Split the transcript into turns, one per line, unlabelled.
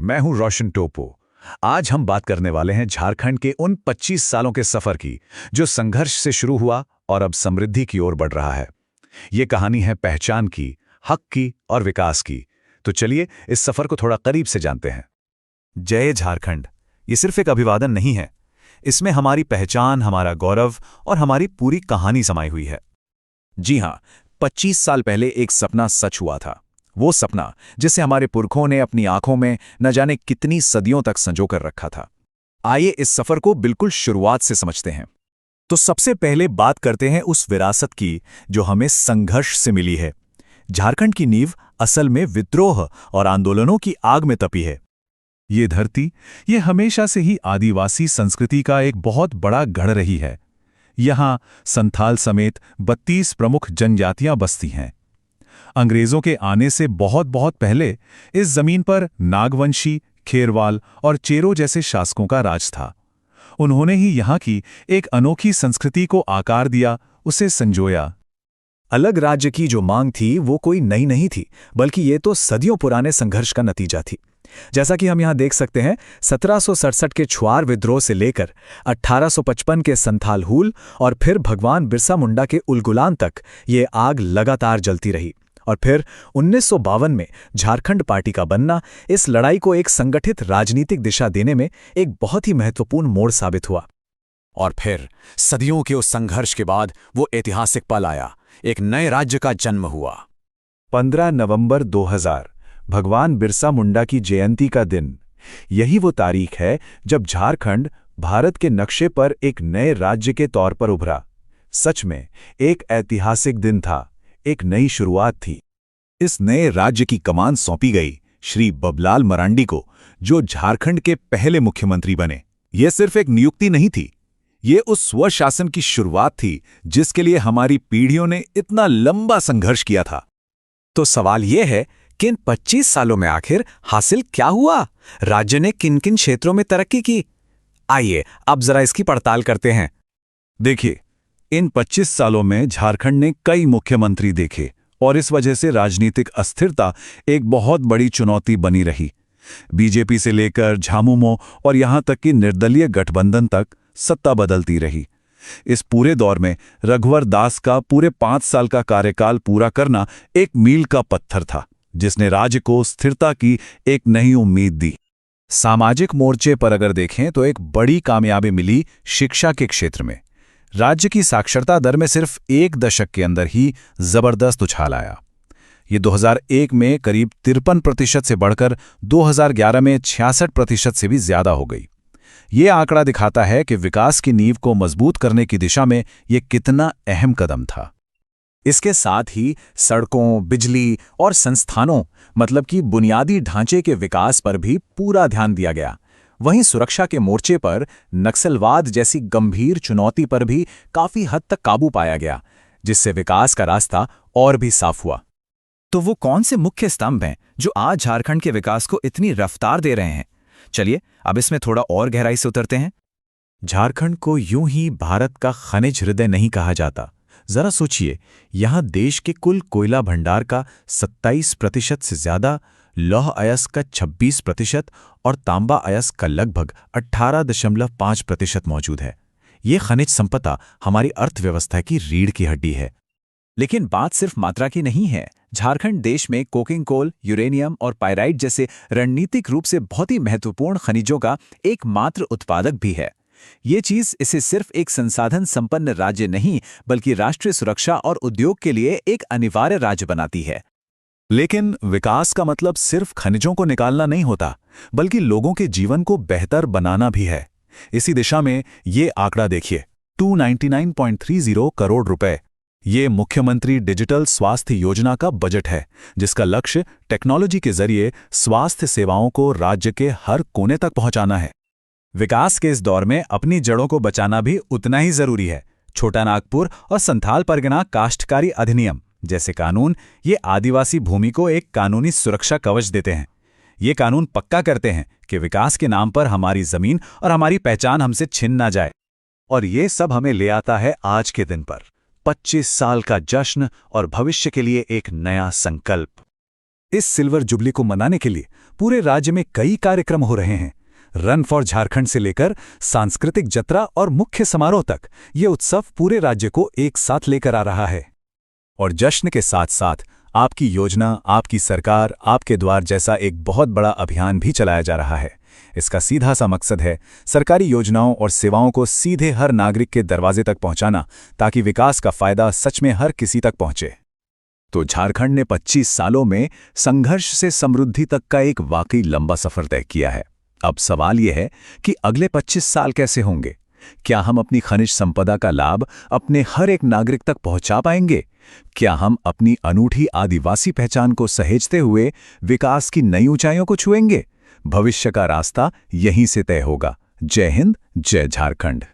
मैं हूं रोशन टोपो। आज हम बात करने वाले हैं झारखंड के उन 25 सालों के सफर की, जो संघर्ष से शुरू हुआ और अब समृद्धि की ओर बढ़ रहा है। ये कहानी है पहचान की, हक की और विकास की। तो चलिए इस सफर को थोड़ा करीब से जानते हैं।
जय झारखंड ये सिर्फ एक अभिवादन नहीं है, इसमें हमारी पहचान, हमारा गौरव और हमारी पूरी कहानी समाई हुई है। जी हां, 25 साल पहले एक सपना सच हुआ था। वो सपना जिसे हमारे पुरखों ने अपनी आंखों में न जाने कितनी सदियों तक संजो कर रखा था। आइए इस सफर को बिल्कुल शुरुआत से समझते हैं। तो सबसे पहले बात करते हैं उस विरासत की जो हमें संघर्ष से मिली है। झारखंड की नींव असल में विद्रोह और आंदोलनों की आग में तपी है। ये धरती, ये हमेशा से ही आदिवासी संस्कृति का एक बहुत बड़ा गढ़ रही है। यहाँ संथाल समेत 32 प्रमुख जनजातियां बसती हैं। अंग्रेजों के आने से बहुत बहुत पहले इस जमीन पर नागवंशी, खेरवाल और चेरो जैसे शासकों का राज था। उन्होंने ही यहाँ की एक अनोखी संस्कृति को आकार दिया, उसे संजोया। अलग राज्य की जो मांग थी वो कोई नई नहीं थी, बल्कि ये तो सदियों पुराने संघर्ष का नतीजा थी। जैसा कि हम यहाँ देख सकते हैं, 1767 के छुआर विद्रोह से लेकर 1855 के संथाल हूल और फिर भगवान बिरसा मुंडा के उलगुलान तक ये आग लगातार जलती रही। और फिर 1952 में झारखंड पार्टी का बनना इस लड़ाई को एक संगठित राजनीतिक दिशा देने में एक बहुत ही महत्वपूर्ण मोड़ साबित हुआ। और फिर सदियों के उस संघर्ष के बाद वो ऐतिहासिक पल आया, एक नए राज्य का जन्म हुआ। 15 नवंबर 2000, भगवान बिरसा मुंडा की जयंती का दिन। यही वो तारीख है जब झारखंड भारत के नक्शे पर एक नए राज्य के तौर पर उभरा। सच में एक ऐतिहासिक दिन था, एक नई शुरुआत थी। इस नए राज्य की कमान सौंपी गई श्री बबलाल मरांडी को, जो झारखंड के पहले मुख्यमंत्री बने। यह सिर्फ एक नियुक्ति नहीं थी, ये उस स्वशासन की शुरुआत थी जिसके लिए हमारी पीढ़ियों ने इतना लंबा संघर्ष किया था। तो सवाल यह है कि इन 25 सालों में आखिर हासिल क्या हुआ? राज्य ने किन किन क्षेत्रों में तरक्की की? आइए अब जरा इसकी पड़ताल करते हैं। देखिए, इन 25 सालों में झारखंड ने कई मुख्यमंत्री देखे और इस वजह से राजनीतिक अस्थिरता एक बहुत बड़ी चुनौती बनी रही। बीजेपी से लेकर झामुमो और यहां तक कि निर्दलीय गठबंधन तक सत्ता बदलती रही। इस पूरे दौर में रघुवर दास का पूरे 5 साल का कार्यकाल पूरा करना एक मील का पत्थर था, जिसने राज्य को स्थिरता की एक नई उम्मीद दी। सामाजिक मोर्चे पर अगर देखें तो एक बड़ी कामयाबी मिली शिक्षा के क्षेत्र में। राज्य की साक्षरता दर में सिर्फ 1 दशक के अंदर ही जबरदस्त उछाल आया। ये 2001 में करीब 53% से बढ़कर 2011 में 66% से भी ज्यादा हो गई। ये आंकड़ा दिखाता है कि विकास की नींव को मजबूत करने की दिशा में ये कितना अहम कदम था। इसके साथ ही सड़कों, बिजली और संस्थानों मतलब कि बुनियादी ढांचे के विकास पर भी पूरा ध्यान दिया गया। वहीं सुरक्षा के मोर्चे पर नक्सलवाद जैसी गंभीर चुनौती पर भी काफी हद तक काबू पाया गया, जिससे विकास का रास्ता और भी साफ हुआ। तो वो कौन से मुख्य स्तंभ हैं जो आज झारखंड के विकास को इतनी रफ्तार दे रहे हैं? चलिए अब इसमें थोड़ा और गहराई से उतरते हैं। झारखंड को यूं ही भारत का खनिज हृदय नहीं कहा जाता। जरा सोचिए, यहां देश के कुल कोयला भंडार का 27% से ज्यादा, लौह अयस्क का 26% और तांबा अयस्क का लगभग 18.5% मौजूद है। ये खनिज संपदा हमारी अर्थव्यवस्था की रीढ़ की हड्डी है। लेकिन बात सिर्फ मात्रा की नहीं है। झारखंड देश में कोकिंग कोल, यूरेनियम और पाइराइट जैसे रणनीतिक रूप से बहुत ही महत्वपूर्ण खनिजों का एकमात्र उत्पादक भी है। ये चीज इसे सिर्फ एक संसाधन संपन्न राज्य नहीं, बल्कि राष्ट्रीय सुरक्षा और उद्योग के लिए एक अनिवार्य राज्य बनाती है। लेकिन विकास का मतलब सिर्फ खनिजों को निकालना नहीं होता, बल्कि लोगों के जीवन को बेहतर बनाना भी है। इसी दिशा में ये आंकड़ा देखिए, 299.30 करोड़ रुपए। ये मुख्यमंत्री डिजिटल स्वास्थ्य योजना का बजट है, जिसका लक्ष्य टेक्नोलॉजी के जरिए स्वास्थ्य सेवाओं को राज्य के हर कोने तक पहुंचाना है। विकास के इस दौर में अपनी जड़ों को बचाना भी उतना ही जरूरी है। छोटा नागपुर और संथाल परगना काश्तकारी अधिनियम जैसे कानून ये आदिवासी भूमि को एक कानूनी सुरक्षा कवच देते हैं। ये कानून पक्का करते हैं कि विकास के नाम पर हमारी जमीन और हमारी पहचान हमसे छिन ना जाए। और ये सब हमें ले आता है आज के दिन पर, 25 साल का जश्न और भविष्य के लिए एक नया संकल्प।
इस सिल्वर जुबली को मनाने के लिए पूरे राज्य में कई कार्यक्रम हो रहे हैं। रन फॉर झारखंड से लेकर सांस्कृतिक जत्रा और मुख्य समारोह तक ये उत्सव पूरे राज्य को एक साथ लेकर आ रहा है।
और जश्न के साथ साथ आपकी योजना, आपकी सरकार, आपके द्वार जैसा एक बहुत बड़ा अभियान भी चलाया जा रहा है। इसका सीधा सा मकसद है सरकारी योजनाओं और सेवाओं को सीधे हर नागरिक के दरवाजे तक पहुंचाना, ताकि विकास का फायदा सच में हर किसी तक पहुंचे। तो झारखंड ने 25 सालों में संघर्ष से समृद्धि तक का एक वाकई लंबा सफर तय किया है। अब सवाल यह है कि अगले 25 साल कैसे होंगे? क्या हम अपनी खनिज संपदा का लाभ अपने हर एक नागरिक तक पहुंचा पाएंगे? क्या हम अपनी अनूठी आदिवासी पहचान को सहेजते हुए विकास की नई ऊंचाइयों को छुएंगे? भविष्य का रास्ता यहीं से तय होगा। जय हिंद, जय झारखंड।